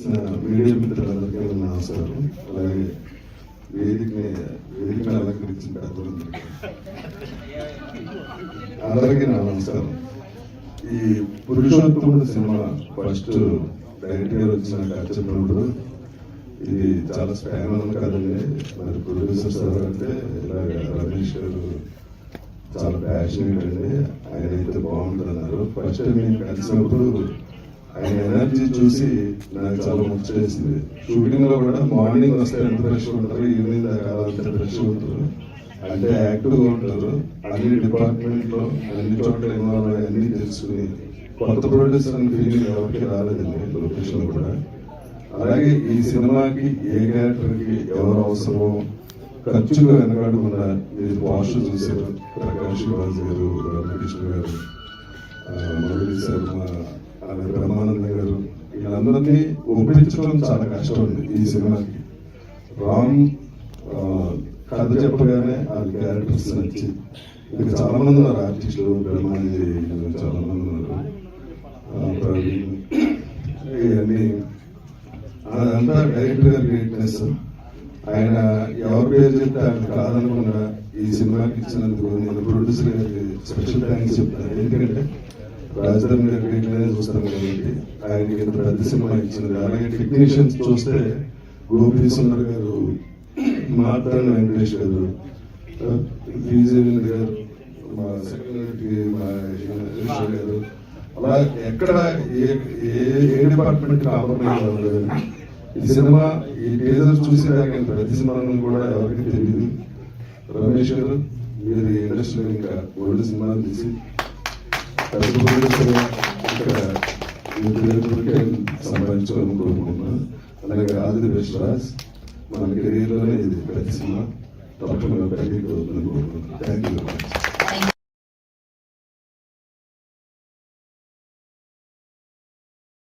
Media మిత్రులందరికీ నమస్కారం. అలాగే వేదికను అలంకరించిన పెద్దలందరికీ అందరికీ నా నమస్కారం. ఈ పురుషోత్తముడు సినిమా ఫస్ట్ డైరెక్టర్ గారు వచ్చి నాకు చెప్పినప్పుడు ఇది చాలా స్పాన్ కదండి, మరి ప్రొడ్యూసర్ సార్ అంటే ఇలాగ రమేష్ గారు చాలా ప్యాషనేట్ అండి, ఆయన అయితే బాగుంటుంది అన్నారు. ఫస్ట్ టైం నేను కలిసినప్పుడు ఆయన ఎనర్జీ చూసి నాకు చాలా ముచ్చేసింది. షూటింగ్ లో కూడా మార్నింగ్ వస్తే ఎంత ఫ్రెష్గా ఉంటారు, ఈవినింగ్ దాకా అంత ఫ్రెష్గా ఉంటారు, అంటే యాక్టివ్గా ఉంటారు. అన్ని డిపార్ట్మెంట్ లో అన్ని చోట్ల ఇన్వాల్వ్ అయ్యి అన్ని తెలుసుకుని కొత్త ప్రొడ్యూసర్ అని ఫీలింగ్ ఎవరికి రాలేదండి లొకేషన్ కూడా. అలాగే ఈ సినిమాకి ఏ క్యారెక్టర్ కి ఎవరు అవసరమో ఖర్చుగా వెనకాడకుండా మీరు పోస్టర్ చూశారు. ప్రకాష్ రాజ్ గారు, రామకృష్ణ గారు, మురళీ శర్మ, అలాగే బ్రహ్మానంద గారు, వీళ్ళందరినీ ఒప్పించడం చాలా కష్టం ఉంది ఈ సినిమాకి. రామ్ కథ చెప్పగానే ఆ క్యారెక్టర్స్ నచ్చి ఇంకా చాలా మంది ఉన్నారు ఆర్టిస్టులు, బ్రహ్మానంది చాలా మంది ఉన్నారు, ప్రవీణ్, ఇవన్నీ అదంతా డైరెక్టర్ గారి గ్రేట్నెస్. ఆయన ఎవరి పేరు చెప్తే ఆయన కాదనకుండా ఈ సినిమాకి ఇచ్చినందుకు నేను ప్రొడ్యూసర్ గారికి స్పెషల్ థ్యాంక్స్ చెప్తాను. ఎందుకంటే రాజధాని గారి గ్రేట్గానే చూస్తాను కాబట్టి ఆయనకి ఇంత పెద్ద సినిమా ఇచ్చినది. అలాగే టెక్నీషియన్స్ చూస్తే గోపి సుందర్ గారు, మాట్లాడిన వెంకటేష్ గారు, విజయవేంద్ర గారు, మా సెక్రటరీ మా గారు, అలా ఎక్కడ ఏ డిపార్ట్మెంట్ కాంప్రమైజ్ అవ్వలేదండి. ఈ సినిమా ఈ టీజర్ చూసేదాకా ప్రతి సినిమా కూడా ఎవరికి తెలియదు. రమేష్ గారు, మీరు ఇండస్ట్రీలో ఇంకా ఓల్డ్ సినిమాలు తీసి ఇక్కడ సంపాదించుకోవాలని కోరుకుంటున్నాను. అలాగే ఆల్ ది బెస్ట్ రాజ్. మన కెరీర్ లోనే ఇది ప్రతి సినిమా తప్పకుండా